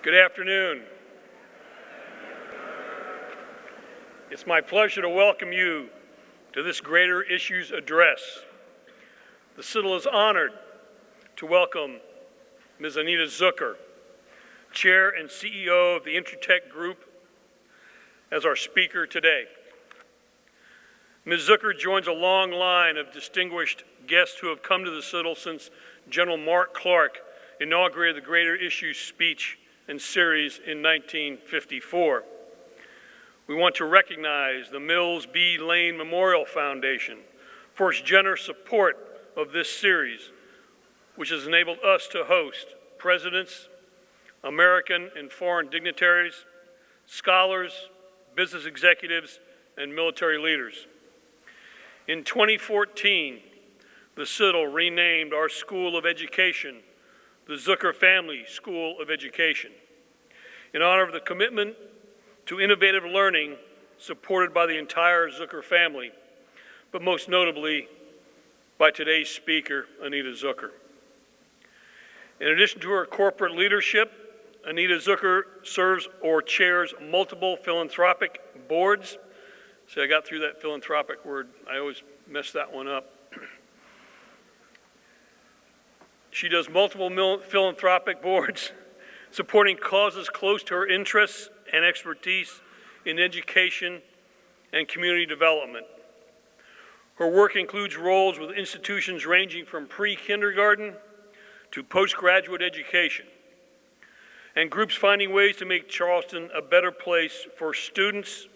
Good afternoon. It's my pleasure to welcome you to this Greater Issues Address. The Citadel is honored to welcome Ms. Anita Zucker, Chair and CEO of the Intertech Group, as our speaker today. Ms. Zucker joins a long line of distinguished guests who have come to the Citadel since General Mark Clark inaugurated the Greater Issues speech and series in 1954. We want to recognize the Mills B. Lane Memorial Foundation for its generous support of this series, which has enabled us to host presidents, American and foreign dignitaries, scholars, business executives, and military leaders. In 2014, the Citadel renamed our School of Education the Zucker Family School of Education in honor of the commitment to innovative learning supported by the entire Zucker family, but most notably by today's speaker, Anita Zucker. In addition to her corporate leadership, Anita Zucker serves or chairs multiple philanthropic boards. See, I got through that philanthropic word. I always mess that one up. She does multiple philanthropic boards, supporting causes close to her interests and expertise in education and community development. Her work includes roles with institutions ranging from pre-kindergarten to postgraduate education, and groups finding ways to make Charleston a better place for students,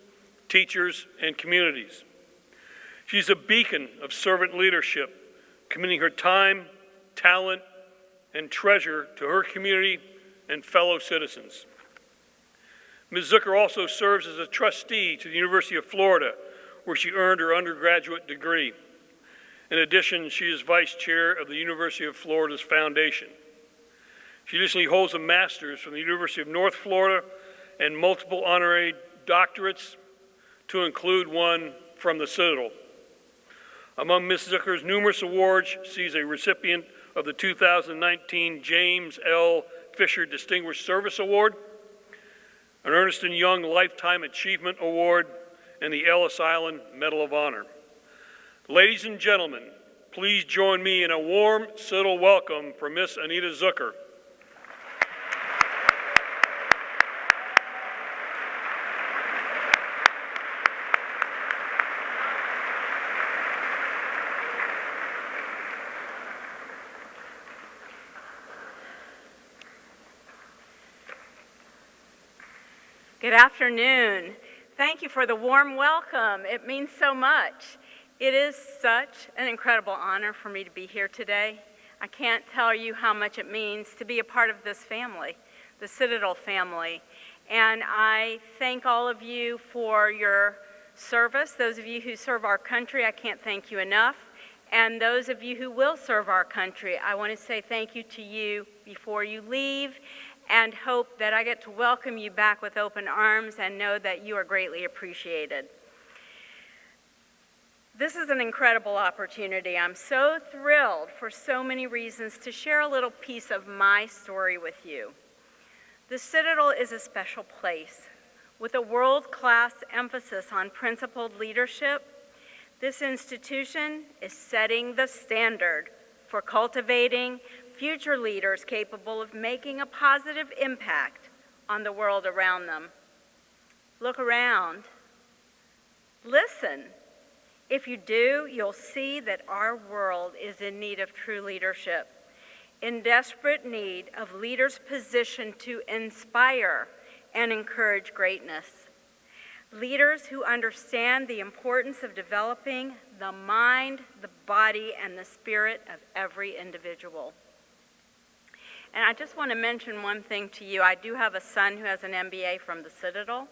teachers, and communities. She's a beacon of servant leadership, committing her time, talent, and treasure to her community and fellow citizens. Ms. Zucker also serves as a trustee to the University of Florida, where she earned her undergraduate degree. In addition, she is vice chair of the University of Florida's foundation. She additionally holds a master's from the University of North Florida and multiple honorary doctorates, to include one from the Citadel. Among Ms. Zucker's numerous awards, she's a recipient of the 2019 James L. Fisher Distinguished Service Award, an Ernst & Young Lifetime Achievement Award, and the Ellis Island Medal of Honor. Ladies and gentlemen, please join me in a warm Citadel welcome for Miss Anita Zucker. Good afternoon. Thank you for the warm welcome. It means so much. It is such an incredible honor for me to be here today. I can't tell you how much it means to be a part of this family, the Citadel family. And I thank all of you for your service. Those of you who serve our country, I can't thank you enough. And those of you who will serve our country, I want to say thank you to you before you leave, and hope that I get to welcome you back with open arms and know that you are greatly appreciated. This is an incredible opportunity. I'm so thrilled for so many reasons to share a little piece of my story with you. The Citadel is a special place with a world-class emphasis on principled leadership. This institution is setting the standard for cultivating future leaders capable of making a positive impact on the world around them. Look around. Listen. If you do, you'll see that our world is in need of true leadership, in desperate need of leaders positioned to inspire and encourage greatness. Leaders who understand the importance of developing the mind, the body, and the spirit of every individual. And I just want to mention one thing to you. I do have a son who has an MBA from the Citadel,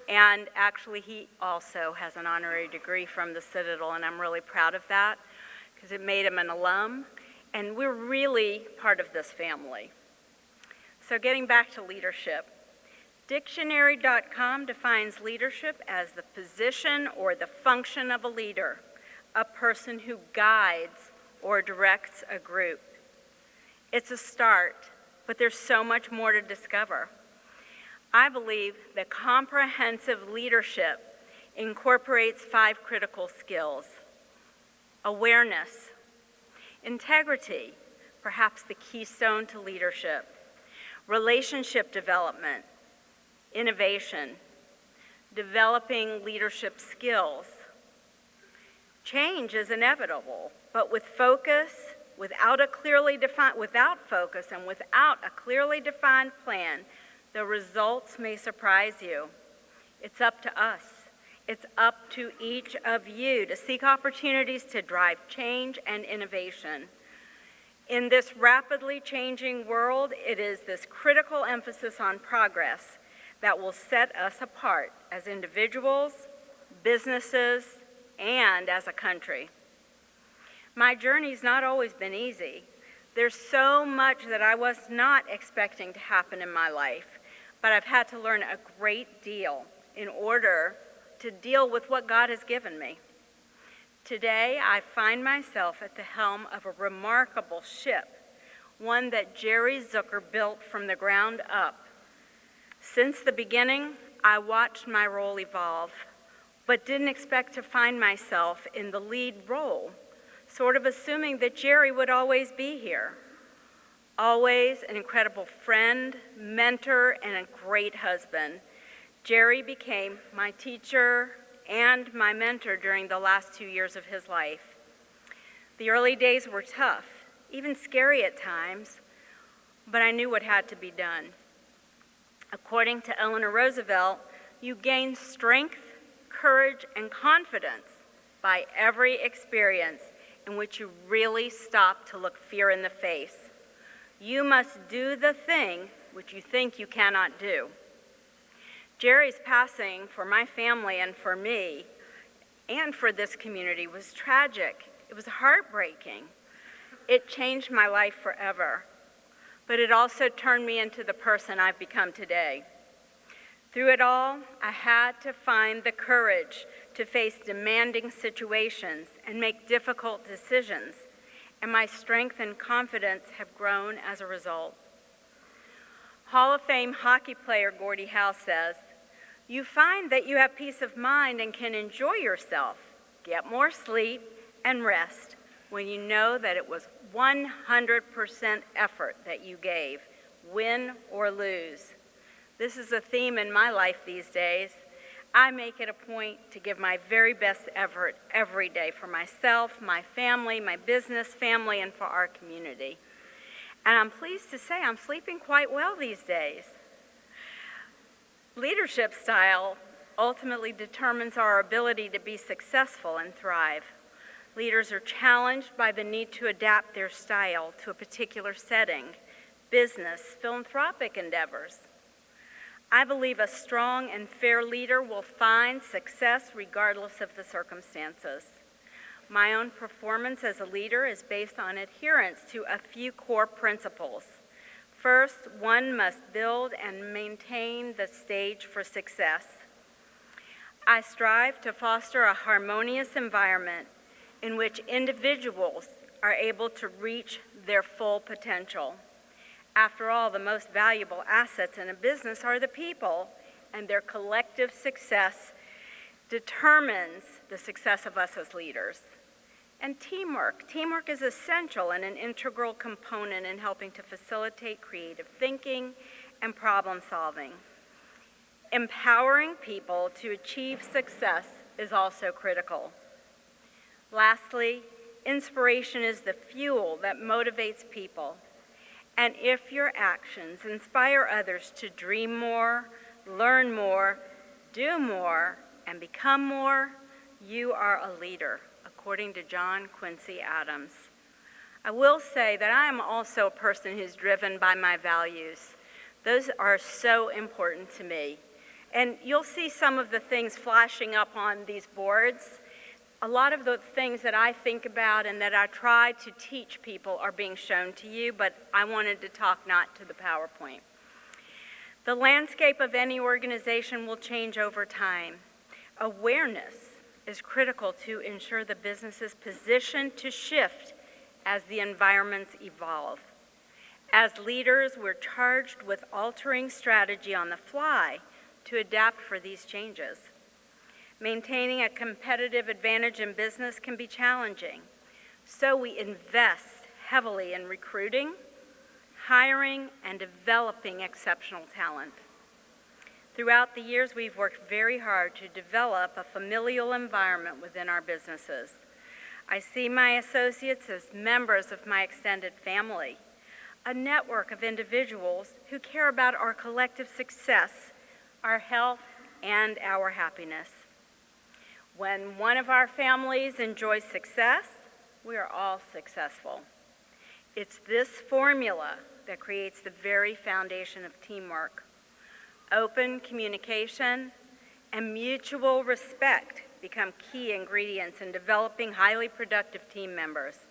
and actually he also has an honorary degree from the Citadel, and I'm really proud of that because it made him an alum, and we're really part of this family. So getting back to leadership, Dictionary.com defines leadership as the position or the function of a leader, a person who guides or directs a group. It's a start, but there's so much more to discover. I believe that comprehensive leadership incorporates 5 critical skills: awareness, integrity, perhaps the keystone to leadership, relationship development, innovation, developing leadership skills. Change is inevitable, but with focus, without focus and without a clearly defined plan, the results may surprise you. It's up to us. It's up to each of you to seek opportunities to drive change and innovation. In this rapidly changing world, it is this critical emphasis on progress that will set us apart as individuals, businesses, and as a country. My journey's not always been easy. There's so much that I was not expecting to happen in my life, but I've had to learn a great deal in order to deal with what God has given me. Today, I find myself at the helm of a remarkable ship, one that Jerry Zucker built from the ground up. Since the beginning, I watched my role evolve, but didn't expect to find myself in the lead role, sort of assuming that Jerry would always be here. Always an incredible friend, mentor, and a great husband, Jerry became my teacher and my mentor during the last 2 years of his life. The early days were tough, even scary at times, but I knew what had to be done. According to Eleanor Roosevelt, you gain strength, courage, and confidence by every experience in which you really stop to look fear in the face. You must do the thing which you think you cannot do. Jerry's passing for my family and for me and for this community was tragic. It was heartbreaking. It changed my life forever, but it also turned me into the person I've become today. Through it all, I had to find the courage to face demanding situations and make difficult decisions, and my strength and confidence have grown as a result. Hall of Fame hockey player Gordie Howe says, "You find that you have peace of mind and can enjoy yourself, get more sleep, and rest when you know that it was 100% effort that you gave, win or lose." This is a theme in my life these days. I make it a point to give my very best effort every day for myself, my family, my business family, and for our community. And I'm pleased to say I'm sleeping quite well these days. Leadership style ultimately determines our ability to be successful and thrive. Leaders are challenged by the need to adapt their style to a particular setting, business, philanthropic endeavors. I believe a strong and fair leader will find success regardless of the circumstances. My own performance as a leader is based on adherence to a few core principles. First, one must build and maintain the stage for success. I strive to foster a harmonious environment in which individuals are able to reach their full potential. After all, the most valuable assets in a business are the people, and their collective success determines the success of us as leaders. And teamwork. Teamwork is essential and an integral component in helping to facilitate creative thinking and problem solving. Empowering people to achieve success is also critical. Lastly, inspiration is the fuel that motivates people. And if your actions inspire others to dream more, learn more, do more, and become more, you are a leader, according to John Quincy Adams. I will say that I am also a person who's driven by my values. Those are so important to me. And you'll see some of the things flashing up on these boards. A lot of the things that I think about and that I try to teach people are being shown to you, but I wanted to talk not to the PowerPoint. The landscape of any organization will change over time. Awareness is critical to ensure the business is positioned to shift as the environments evolve. As leaders, we're charged with altering strategy on the fly to adapt for these changes. Maintaining a competitive advantage in business can be challenging, so we invest heavily in recruiting, hiring, and developing exceptional talent. Throughout the years, we've worked very hard to develop a familial environment within our businesses. I see my associates as members of my extended family, a network of individuals who care about our collective success, our health, and our happiness. When one of our families enjoys success, we are all successful. It's this formula that creates the very foundation of teamwork. Open communication and mutual respect become key ingredients in developing highly productive team members.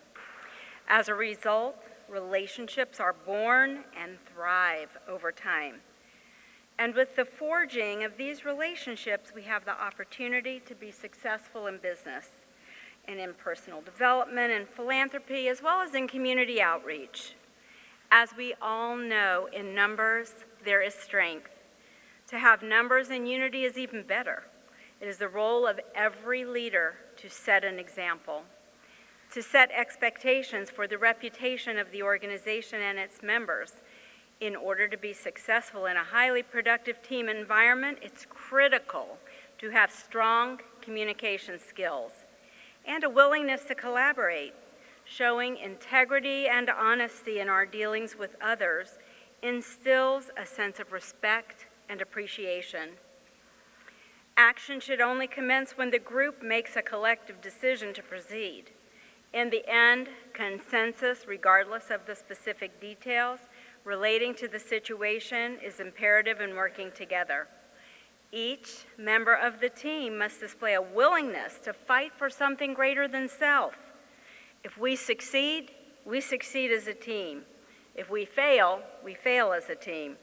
As a result, relationships are born and thrive over time. And with the forging of these relationships, we have the opportunity to be successful in business and in personal development and philanthropy, as well as in community outreach. As we all know, in numbers, there is strength. To have numbers and unity is even better. It is the role of every leader to set an example, to set expectations for the reputation of the organization and its members. In order to be successful in a highly productive team environment, it's critical to have strong communication skills and a willingness to collaborate. Showing integrity and honesty in our dealings with others instills a sense of respect and appreciation. Action should only commence when the group makes a collective decision to proceed. In the end, consensus, regardless of the specific details relating to the situation, is imperative in working together. Each member of the team must display a willingness to fight for something greater than self. If we succeed as a team. If we fail as a team.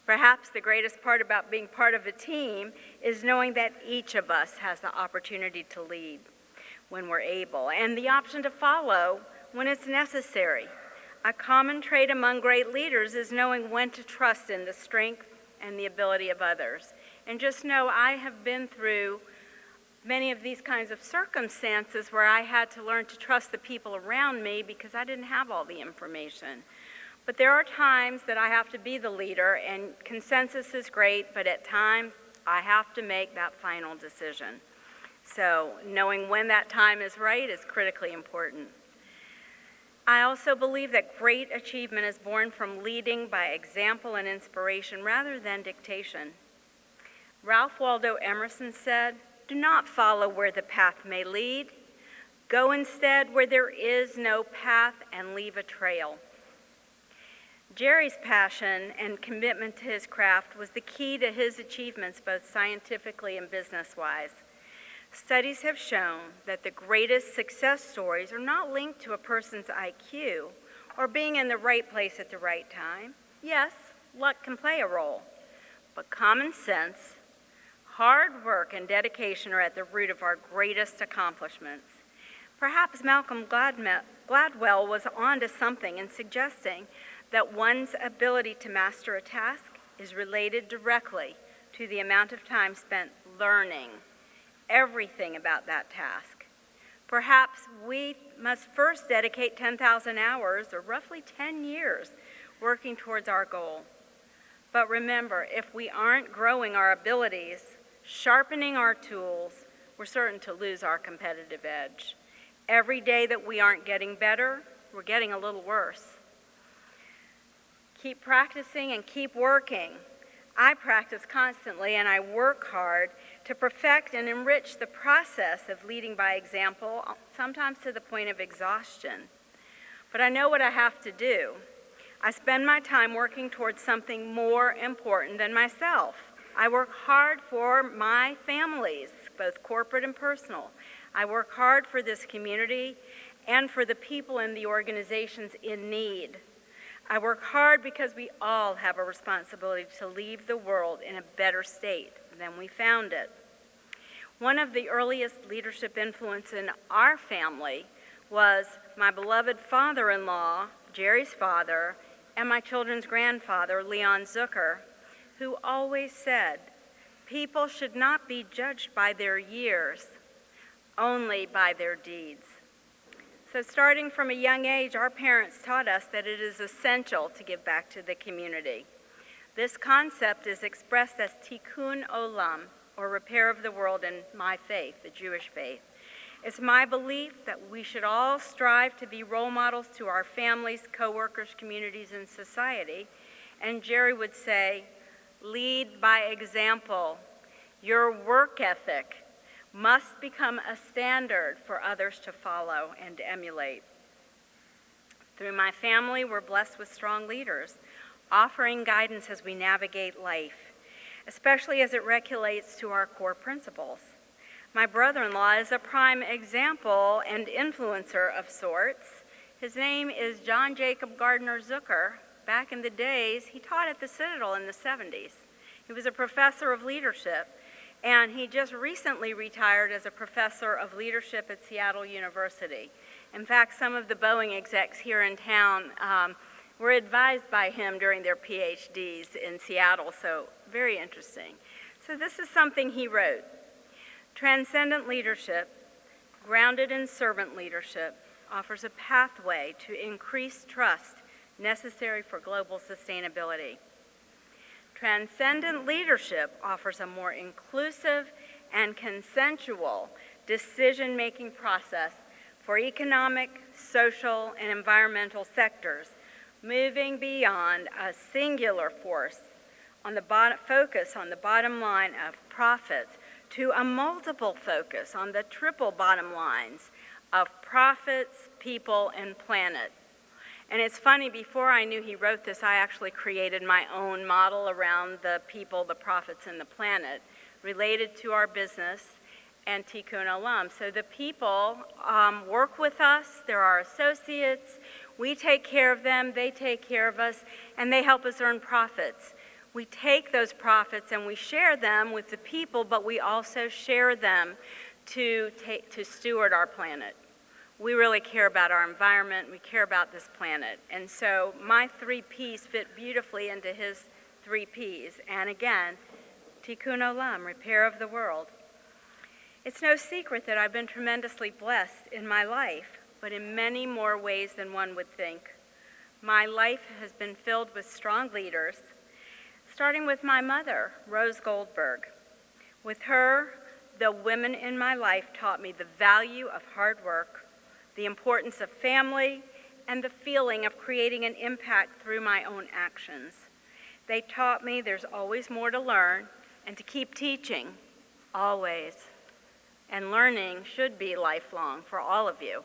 Perhaps the greatest part about being part of a team is knowing that each of us has the opportunity to lead when we're able, and the option to follow when it's necessary. A common trait among great leaders is knowing when to trust in the strength and the ability of others. And just know I have been through many of these kinds of circumstances where I had to learn to trust the people around me because I didn't have all the information. But there are times that I have to be the leader, and consensus is great, but at times I have to make that final decision. So knowing when that time is right is critically important. I also believe that great achievement is born from leading by example and inspiration rather than dictation. Ralph Waldo Emerson said, "Do not follow where the path may lead. Go instead where there is no path and leave a trail." Jerry's passion and commitment to his craft was the key to his achievements both scientifically and business-wise. Studies have shown that the greatest success stories are not linked to a person's IQ or being in the right place at the right time. Yes, luck can play a role, but common sense, hard work, and dedication are at the root of our greatest accomplishments. Perhaps Malcolm Gladwell was onto something in suggesting that one's ability to master a task is related directly to the amount of time spent learning everything about that task. Perhaps we must first dedicate 10,000 hours, or roughly 10 years, working towards our goal. But remember, if we aren't growing our abilities, sharpening our tools, we're certain to lose our competitive edge. Every day that we aren't getting better, we're getting a little worse. Keep practicing and keep working. I practice constantly and I work hard to perfect and enrich the process of leading by example, sometimes to the point of exhaustion. But I know what I have to do. I spend my time working towards something more important than myself. I work hard for my families, both corporate and personal. I work hard for this community and for the people in the organizations in need. I work hard because we all have a responsibility to leave the world in a better state than we found it. One of the earliest leadership influences in our family was my beloved father-in-law, Jerry's father, and my children's grandfather, Leon Zucker, who always said, people should not be judged by their years, only by their deeds. So starting from a young age, our parents taught us that it is essential to give back to the community. This concept is expressed as tikkun olam, or repair of the world in my faith, the Jewish faith. It's my belief that we should all strive to be role models to our families, coworkers, communities, and society. And Jerry would say, lead by example. Your work ethic must become a standard for others to follow and emulate. Through my family, we're blessed with strong leaders, offering guidance as we navigate life, especially as it relates to our core principles. My brother-in-law is a prime example and influencer of sorts. His name is John Jacob Gardner Zucker. Back in the days, he taught at the Citadel in the 70s. He was a professor of leadership, and he just recently retired as a professor of leadership at Seattle University. In fact, some of the Boeing execs here in town were advised by him during their PhDs in Seattle, so very interesting. So this is something he wrote. Transcendent leadership, grounded in servant leadership, offers a pathway to increased trust necessary for global sustainability. Transcendent leadership offers a more inclusive and consensual decision-making process for economic, social, and environmental sectors, moving beyond a singular focus on the bottom line of profits to a multiple focus on the triple bottom lines of profits, people, and planet. And it's funny, before I knew he wrote this, I actually created my own model around the people, the profits, and the planet related to our business and Tikkun Olam. So the people work with us, they're our associates, we take care of them, they take care of us, and they help us earn profits. We take those profits and we share them with the people, but we also share them to steward our planet. We really care about our environment, we care about this planet. And so my 3 Ps fit beautifully into his 3 Ps. And again, Tikkun Olam, repair of the world. It's no secret that I've been tremendously blessed in my life, but in many more ways than one would think. My life has been filled with strong leaders, starting with my mother, Rose Goldberg. With her, the women in my life taught me the value of hard work, the importance of family, and the feeling of creating an impact through my own actions. They taught me there's always more to learn and to keep teaching, always. And learning should be lifelong for all of you.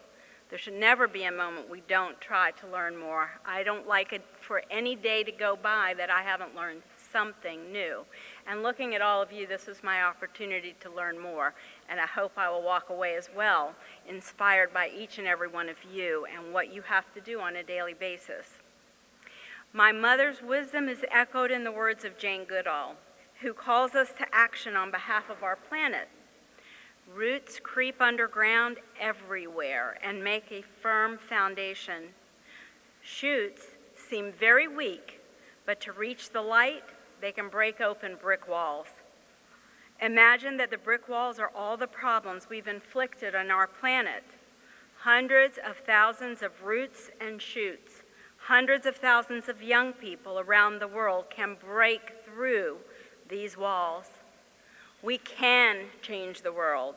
There should never be a moment we don't try to learn more. I don't like it for any day to go by that I haven't learned something new. And looking at all of you, this is my opportunity to learn more. And I hope I will walk away as well, inspired by each and every one of you and what you have to do on a daily basis. My mother's wisdom is echoed in the words of Jane Goodall, who calls us to action on behalf of our planet. Roots creep underground everywhere and make a firm foundation. Shoots seem very weak, but to reach the light, they can break open brick walls. Imagine that the brick walls are all the problems we've inflicted on our planet. Hundreds of thousands of roots and shoots, hundreds of thousands of young people around the world can break through these walls. We can change the world.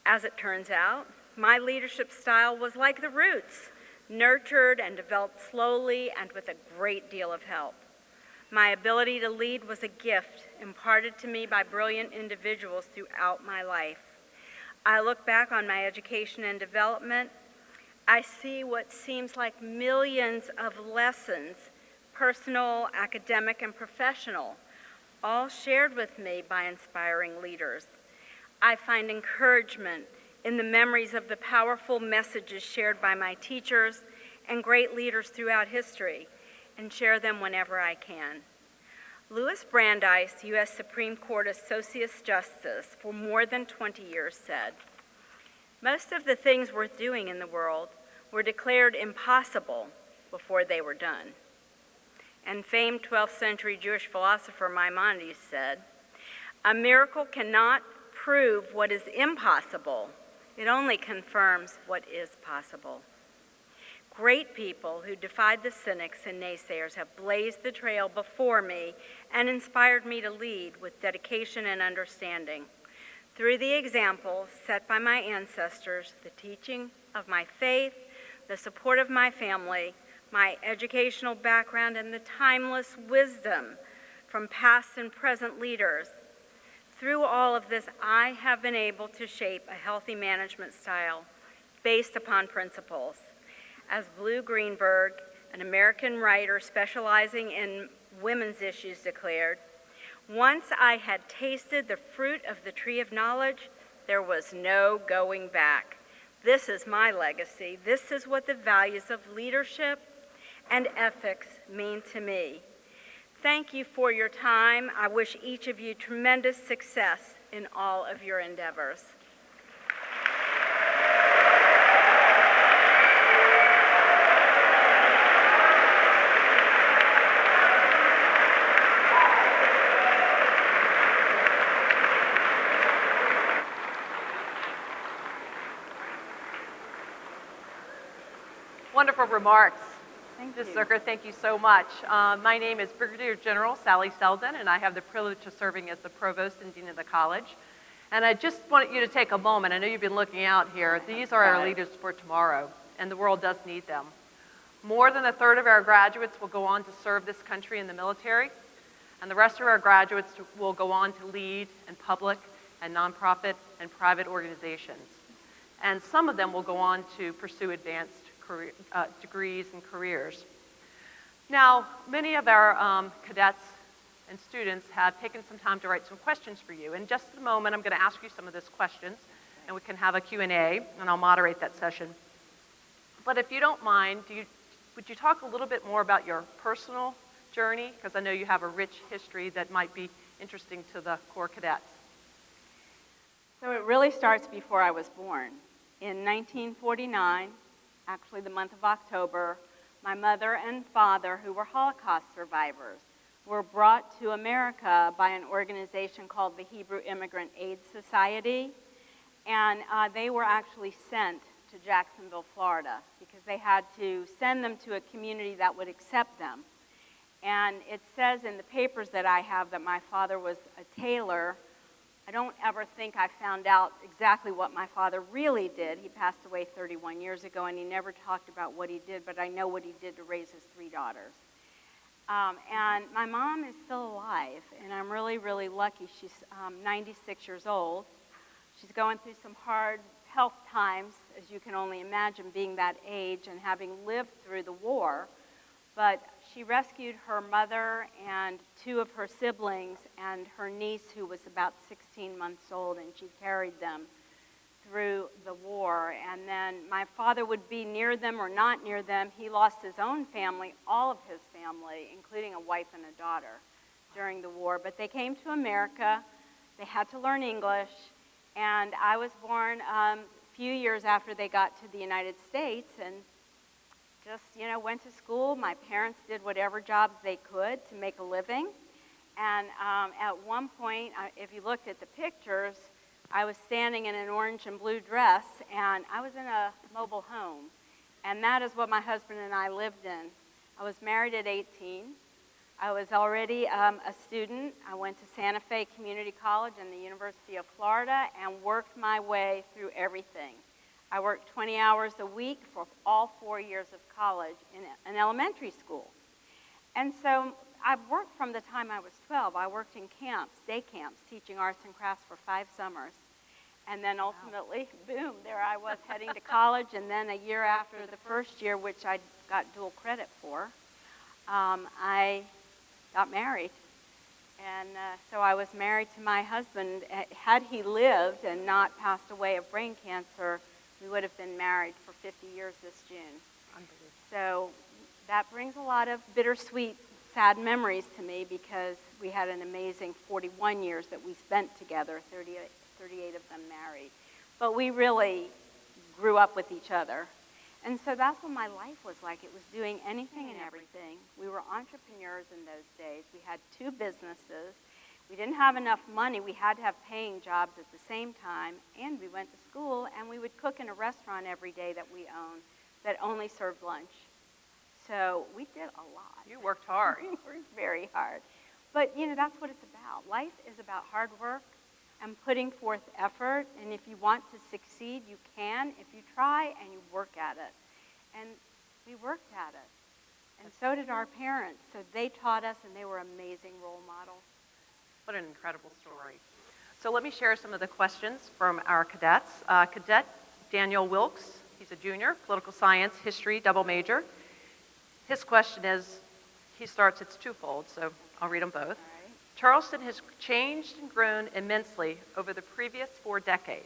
As it turns out, my leadership style was like the roots, nurtured and developed slowly and with a great deal of help. My ability to lead was a gift imparted to me by brilliant individuals throughout my life. I look back on my education and development. I see what seems like millions of lessons, personal, academic, and professional, all shared with me by inspiring leaders. I find encouragement in the memories of the powerful messages shared by my teachers and great leaders throughout history, and share them whenever I can. Louis Brandeis, U.S. Supreme Court Associate Justice for more than 20 years, said, "Most of the things worth doing in the world were declared impossible before they were done. And famed 12th century Jewish philosopher Maimonides said, "A miracle cannot prove what is impossible. It only confirms what is possible." Great people who defied the cynics and naysayers have blazed the trail before me and inspired me to lead with dedication and understanding. Through the example set by my ancestors, the teaching of my faith, the support of my family, my educational background, and the timeless wisdom from past and present leaders, through all of this, I have been able to shape a healthy management style based upon principles. As Blue Greenberg, an American writer specializing in women's issues, declared, "Once I had tasted the fruit of the tree of knowledge, there was no going back." This is my legacy. This is what the values of leadership and ethics mean to me. Thank you for your time. I wish each of you tremendous success in all of your endeavors. Wonderful remarks. Thank Ms. you. Zucker, thank you so much. My name is Brigadier General Sally Selden, and I have the privilege of serving as the Provost and Dean of the College. And I just want you to take a moment. I know you've been looking out here. These are our leaders for tomorrow, and the world does need them. More than a third of our graduates will go on to serve this country in the military, and the rest of our graduates will go on to lead in public and nonprofit and private organizations. And some of them will go on to pursue advanced degrees and careers. Now, many of our cadets and students have taken some time to write some questions for you. In just a moment, I'm going to ask you some of these questions, and we can have a Q&A, and I'll moderate that session. But if you don't mind, would you talk a little bit more about your personal journey? Because I know you have a rich history that might be interesting to the Corps Cadets. So it really starts before I was born. In 1949, actually the month of October, my mother and father, who were Holocaust survivors, were brought to America by an organization called the Hebrew Immigrant Aid Society, and they were actually sent to Jacksonville, Florida, because they had to send them to a community that would accept them. And it says in the papers that I have that my father was a tailor. I don't ever think I found out exactly what my father really did. He passed away 31 years ago, and he never talked about what he did, but I know what he did to raise his 3 daughters. And my mom is still alive, and I'm really, really lucky. She's 96 years old. She's going through some hard health times, as you can only imagine, being that age and having lived through the war. But she rescued her mother and 2 of her siblings and her niece, who was about 16 months old, and she carried them through the war. And then my father would be near them or not near them. He lost his own family, all of his family, including a wife and a daughter, during the war. But they came to America. They had to learn English. And I was born a few years after they got to the United States, and just, went to school. My parents did whatever jobs they could to make a living. And at one point, if you looked at the pictures, I was standing in an orange and blue dress, and I was in a mobile home. And that is what my husband and I lived in. I was married at 18. I was already a student. I went to Santa Fe Community College and the University of Florida and worked my way through everything. I worked 20 hours a week for all 4 years of college in an elementary school. And so I've worked from the time I was 12. I worked in camps, day camps, teaching arts and crafts for 5 summers. And then ultimately, boom, there I was heading to college. And then a year after the first year, which I got dual credit for, I got married. And so I was married to my husband. Had he lived and not passed away of brain cancer, we would have been married for 50 years this June. So that brings a lot of bittersweet, sad memories to me, because we had an amazing 41 years that we spent together, 38 of them married. But we really grew up with each other. And so that's what my life was like. It was doing anything and everything. We were entrepreneurs in those days. We had 2 businesses. We didn't have enough money. We had to have paying jobs at the same time. And we went to school, and we would cook in a restaurant every day that we owned that only served lunch. So we did a lot. You worked hard. We worked very hard. But, that's what it's about. Life is about hard work and putting forth effort. And if you want to succeed, you can if you try and you work at it. And we worked at it. And so did our parents. So they taught us, and they were amazing role models. What an incredible story. So let me share some of the questions from our cadets. Cadet Daniel Wilkes, he's a junior, political science, history, double major. His question is, it's twofold, so I'll read them both. Right. Charleston has changed and grown immensely over the previous 4 decades.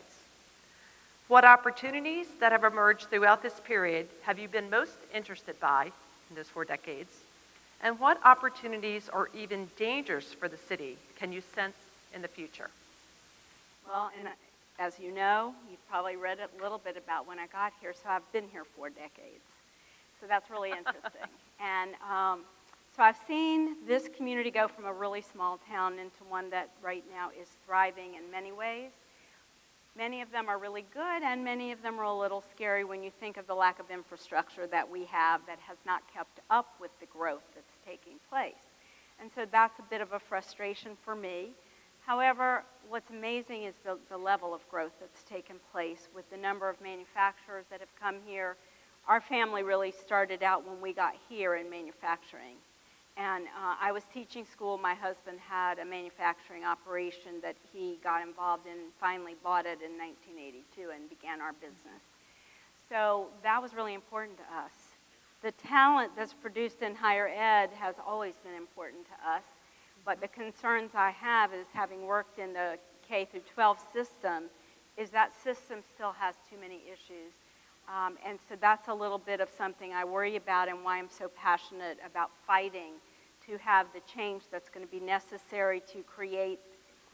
What opportunities that have emerged throughout this period have you been most interested by in those 4 decades? And what opportunities or even dangers for the city can you sense in the future? Well, and as you know, you've probably read a little bit about when I got here, so I've been here 4 decades. So that's really interesting. And so I've seen this community go from a really small town into one that right now is thriving in many ways. Many of them are really good, and many of them are a little scary when you think of the lack of infrastructure that we have that has not kept up with the growth that's taking place. And so that's a bit of a frustration for me. However, what's amazing is the level of growth that's taken place with the number of manufacturers that have come here. Our family really started out when we got here in manufacturing. And I was teaching school. My husband had a manufacturing operation that he got involved in and finally bought it in 1982 and began our business. So that was really important to us. The talent that's produced in higher ed has always been important to us. But the concerns I have is, having worked in the K through 12 system, is that system still has too many issues. And so that's a little bit of something I worry about, and why I'm so passionate about fighting to have the change that's going to be necessary to create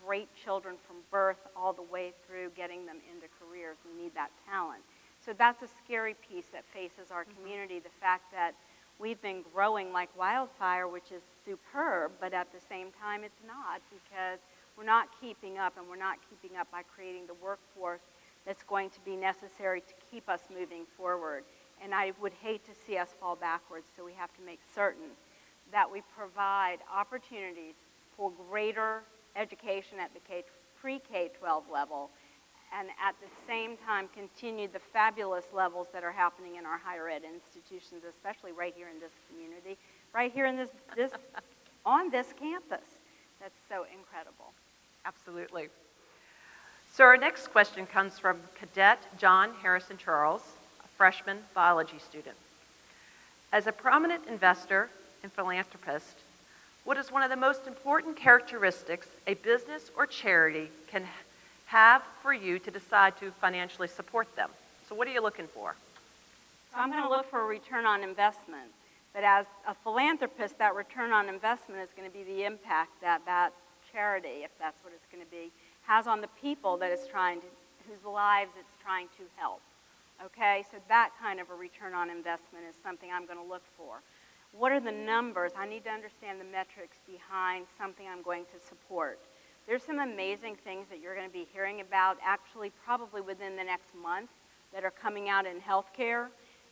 great children from birth all the way through getting them into careers. We need that talent. So that's a scary piece that faces our community, the fact that we've been growing like wildfire, which is superb, but at the same time it's not, because we're not keeping up, and we're not keeping up by creating the workforce that's going to be necessary to keep us moving forward. And I would hate to see us fall backwards, so we have to make certain that we provide opportunities for greater education at the pre-K-12 level, and at the same time continue the fabulous levels that are happening in our higher ed institutions, especially right here in this community, right here in this on this campus. That's so incredible. Absolutely. So our next question comes from Cadet John Harrison Charles, a freshman biology student. As a prominent investor and philanthropist, what is one of the most important characteristics a business or charity can have for you to decide to financially support them? So what are you looking for? So I'm going to look for a return on investment. But as a philanthropist, that return on investment is going to be the impact that that charity, if that's what it's going to be, has on the people that it's whose lives it's trying to help. Okay, so that kind of a return on investment is something I'm going to look for. What are the numbers? I need to understand the metrics behind something I'm going to support. There's some amazing things that you're going to be hearing about, actually probably within the next month, that are coming out in healthcare.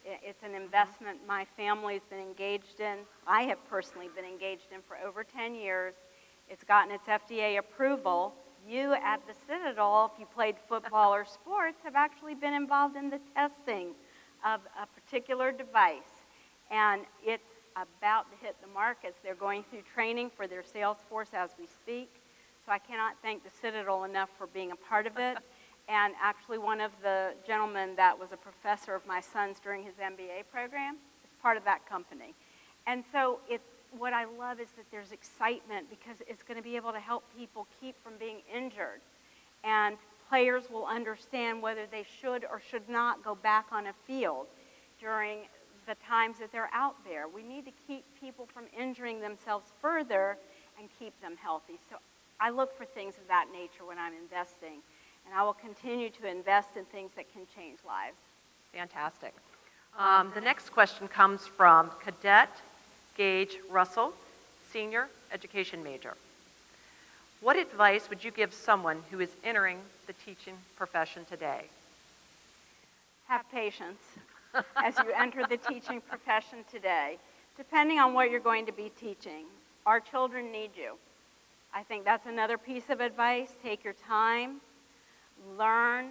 It's an investment my family's been engaged in. I have personally been engaged in for over 10 years. It's gotten its FDA approval. You at the Citadel, if you played football or sports, have actually been involved in the testing of a particular device. And it's about to hit the markets. They're going through training for their sales force as we speak. So I cannot thank the Citadel enough for being a part of it. And actually one of the gentlemen that was a professor of my son's during his MBA program is part of that company. And so what I love is that there's excitement, because it's going to be able to help people keep from being injured. And players will understand whether they should or should not go back on a field during the times that they're out there. We need to keep people from injuring themselves further and keep them healthy. So I look for things of that nature when I'm investing. And I will continue to invest in things that can change lives. Fantastic. The next question comes from Cadet Gage Russell, senior education major. What advice would you give someone who is entering the teaching profession today? Have patience as you enter the teaching profession today. Depending on what you're going to be teaching, our children need you. I think that's another piece of advice. Take your time, learn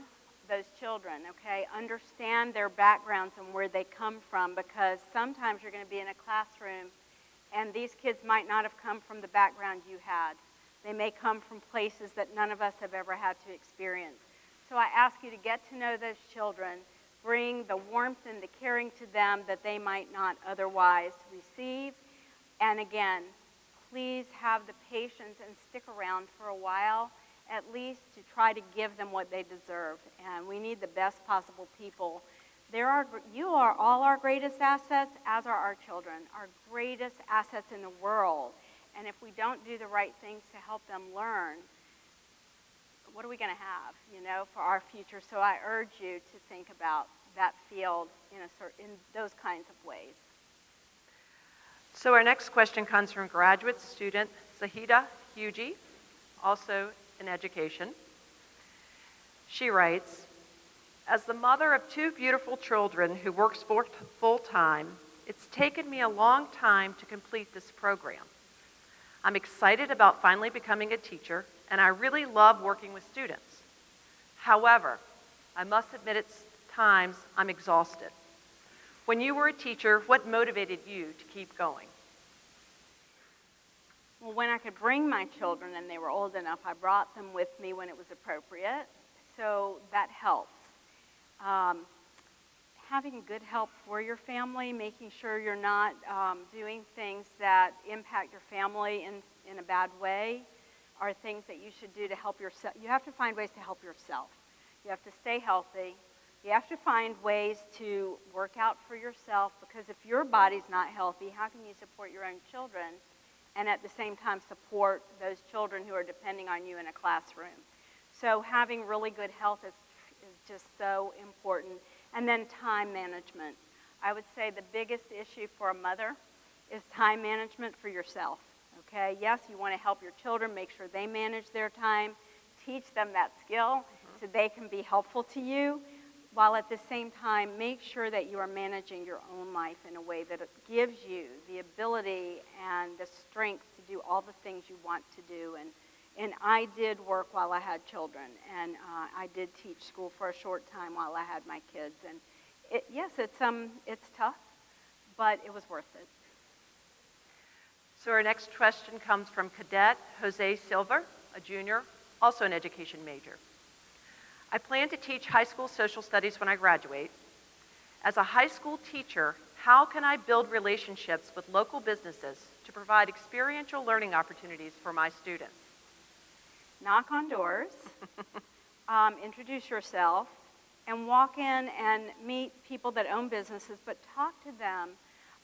those children, okay? Understand their backgrounds and where they come from, because sometimes you're going to be in a classroom and these kids might not have come from the background you had. They may come from places that none of us have ever had to experience. So I ask you to get to know those children, bring the warmth and the caring to them that they might not otherwise receive. And again, please have the patience and stick around for a while, at least to try to give them what they deserve. And we need the best possible people. You are all our greatest assets, as are our children, our greatest assets in the world. And if we don't do the right things to help them learn, what are we going to have, for our future? So I urge you to think about that field in those kinds of ways. So our next question comes from graduate student Zahida Hugi, also in education. She writes, as the mother of 2 beautiful children who works full-time, it's taken me a long time to complete this program. I'm excited about finally becoming a teacher, and I really love working with students. However, I must admit at times I'm exhausted. When you were a teacher, what motivated you to keep going? Well, when I could bring my children and they were old enough, I brought them with me when it was appropriate. So that helps. Having good help for your family, making sure you're not doing things that impact your family in a bad way, are things that you should do to help yourself. You have to find ways to help yourself. You have to stay healthy. You have to find ways to work out for yourself, because if your body's not healthy, how can you support your own children and at the same time support those children who are depending on you in a classroom? So having really good health is just so important. And then time management. I would say the biggest issue for a mother is time management for yourself. Okay, yes, you want to help your children, make sure they manage their time, teach them that skill so they can be helpful to you, while at the same time make sure that you are managing your own life in a way that it gives you the ability and the strength to do all the things you want to do. And I did work while I had children, and I did teach school for a short time while I had my kids. And yes, it's tough, but it was worth it. So our next question comes from Cadet Jose Silva, a junior, also an education major. I plan to teach high school social studies when I graduate. As a high school teacher, how can I build relationships with local businesses to provide experiential learning opportunities for my students? Knock on doors, introduce yourself, and walk in and meet people that own businesses, but talk to them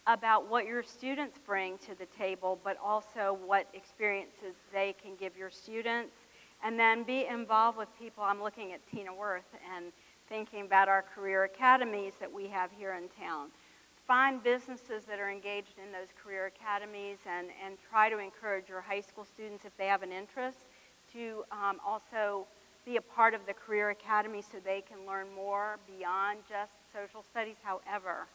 about what your students bring to the table, but also what experiences they can give your students. And then be involved with people. I'm looking at Tina Worth and thinking about our career academies that we have here in town. Find businesses that are engaged in those career academies and try to encourage your high school students, if they have an interest, to also be a part of the career academy so they can learn more beyond just social studies. However,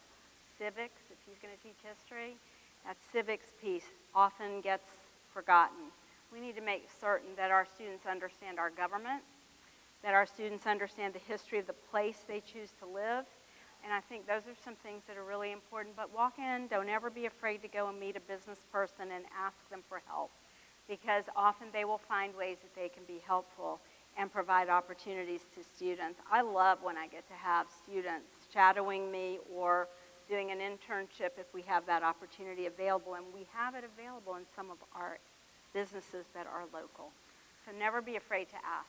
civics, if he's going to teach history, that civics piece often gets forgotten. We need to make certain that our students understand our government, that our students understand the history of the place they choose to live. And I think those are some things that are really important. But walk in, don't ever be afraid to go and meet a business person and ask them for help, because often they will find ways that they can be helpful and provide opportunities to students. I love when I get to have students shadowing me or doing an internship if we have that opportunity available, and we have it available in some of our businesses that are local. So never be afraid to ask.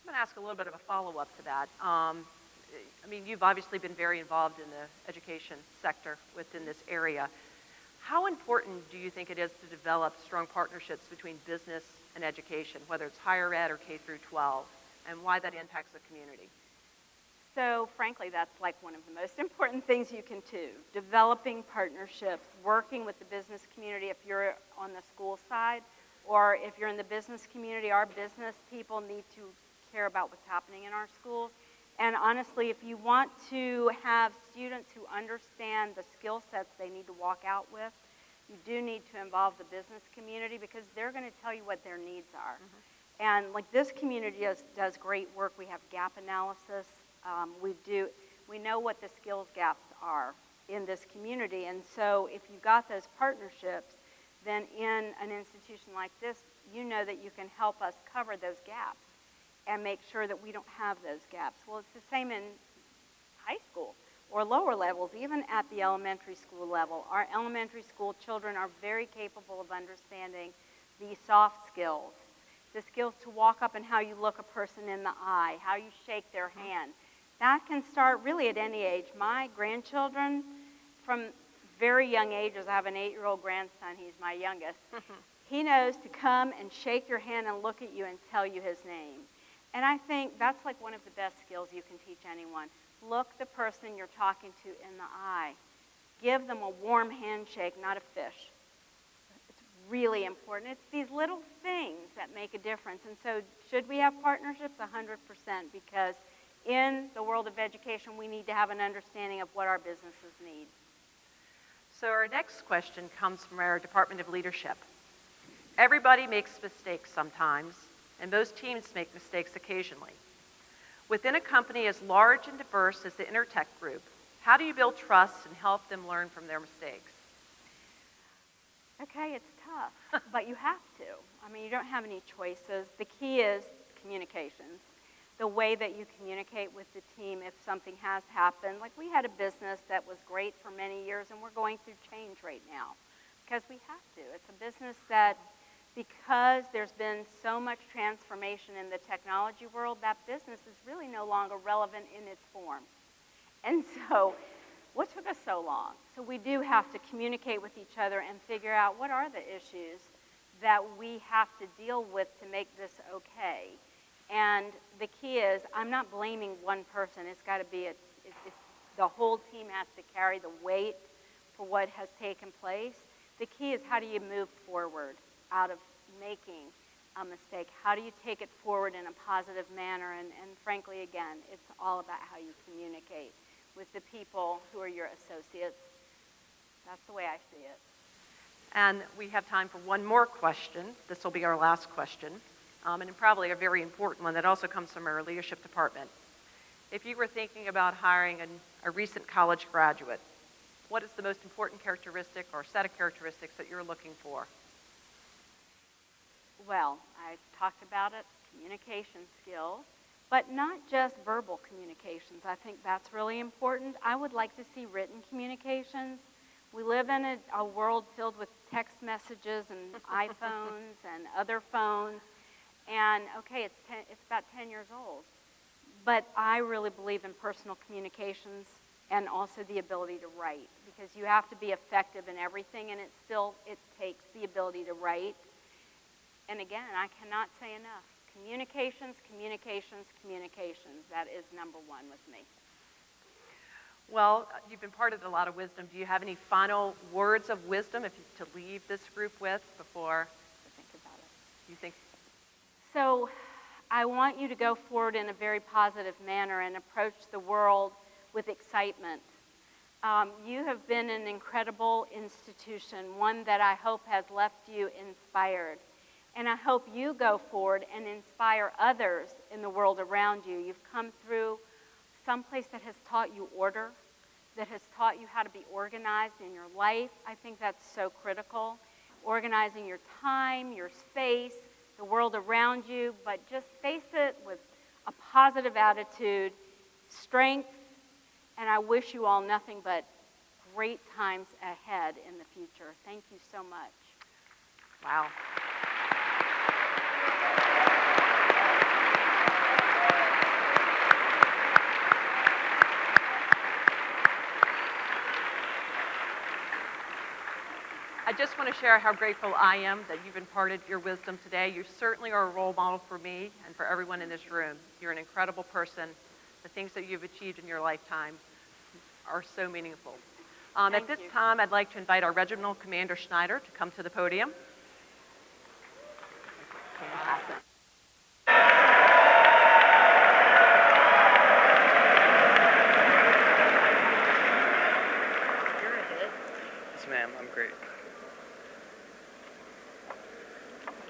I'm going to ask a little bit of a follow-up to that. You've obviously been very involved in the education sector within this area. How important do you think it is to develop strong partnerships between business and education, whether it's higher ed or K through 12, and why that impacts the community? So frankly, that's like one of the most important things you can do. Developing partnerships, working with the business community if you're on the school side, or if you're in the business community, our business people need to care about what's happening in our schools. And honestly, if you want to have students who understand the skill sets they need to walk out with, you do need to involve the business community because they're going to tell you what their needs are. And like this community does great work. We have gap analysis. We know what the skills gaps are in this community. And so if you've got those partnerships, then in an institution like this, you know that you can help us cover those gaps and make sure that we don't have those gaps. Well, it's the same in high school or lower levels, even at the elementary school level. Our elementary school children are very capable of understanding the soft skills, the skills to walk up and how you look a person in the eye, how you shake their hand. That can start really at any age. My grandchildren, from very young ages, I have an 8-year-old grandson, he's my youngest. He knows to come and shake your hand and look at you and tell you his name. And I think that's like one of the best skills you can teach anyone. Look the person you're talking to in the eye. Give them a warm handshake, not a fish. It's really important. It's these little things that make a difference. And so should we have partnerships? 100%, because in the world of education, we need to have an understanding of what our businesses need. So our next question comes from our Department of Leadership. Everybody makes mistakes sometimes, and most teams make mistakes occasionally. Within a company as large and diverse as the Intertech group, how do you build trust and help them learn from their mistakes? Okay, it's tough, but you have to. I mean, you don't have any choices. The key is communications. The way that you communicate with the team if something has happened. Like we had a business that was great for many years, and we're going through change right now because we have to. It's a business that, because there's been so much transformation in the technology world, that business is really no longer relevant in its form. And so, what took us so long? So we do have to communicate with each other and figure out what are the issues that we have to deal with to make this okay. And the key is, I'm not blaming one person. It's got to be, the whole team has to carry the weight for what has taken place. The key is, how do you move forward out of making a mistake? How do you take it forward in a positive manner? And frankly, again, it's all about how you communicate with the people who are your associates. That's the way I see it. And we have time for one more question. This will be our last question, and probably a very important one that also comes from our leadership department. If you were thinking about hiring a recent college graduate, what is the most important characteristic or set of characteristics that you're looking for? Well, I talked about it, communication skills, but not just verbal communications. I think that's really important. I would like to see written communications. We live in a world filled with text messages and iPhones and other phones. And okay, it's about 10 years old. But I really believe in personal communications and also the ability to write, because you have to be effective in everything, and it takes the ability to write. And again, I cannot say enough. Communications, communications, communications. That is number one with me. Well, you've imparted a lot of wisdom. Do you have any final words of wisdom to leave this group with before Think about it. you think? So I want you to go forward in a very positive manner and approach the world with excitement. You have been an incredible institution, one that I hope has left you inspired. And I hope you go forward and inspire others in the world around you. You've come through someplace that has taught you order, that has taught you how to be organized in your life. I think that's so critical. Organizing your time, your space, the world around you, but just face it with a positive attitude, strength, and I wish you all nothing but great times ahead in the future. Thank you so much. Wow. I just want to share how grateful I am that you've imparted your wisdom today. You certainly are a role model for me and for everyone in this room. You're an incredible person The things that you've achieved in your lifetime are so meaningful. At Thank this you. time, I'd like to invite our Regimental Commander Schneider to come to the podium. Yes, ma'am, I'm great.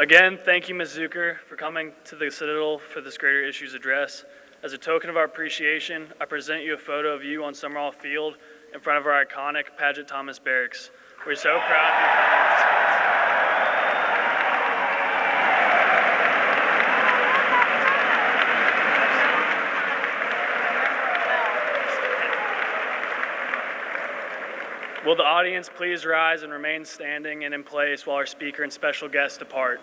Again, thank you, Ms. Zucker, for coming to the Citadel for this Greater Issues address. As a token of our appreciation, I present you a photo of you on Summerall Field in front of our iconic Paget Thomas Barracks. We're so proud of you coming to space. Will the audience please rise and remain standing and in place while our speaker and special guests depart?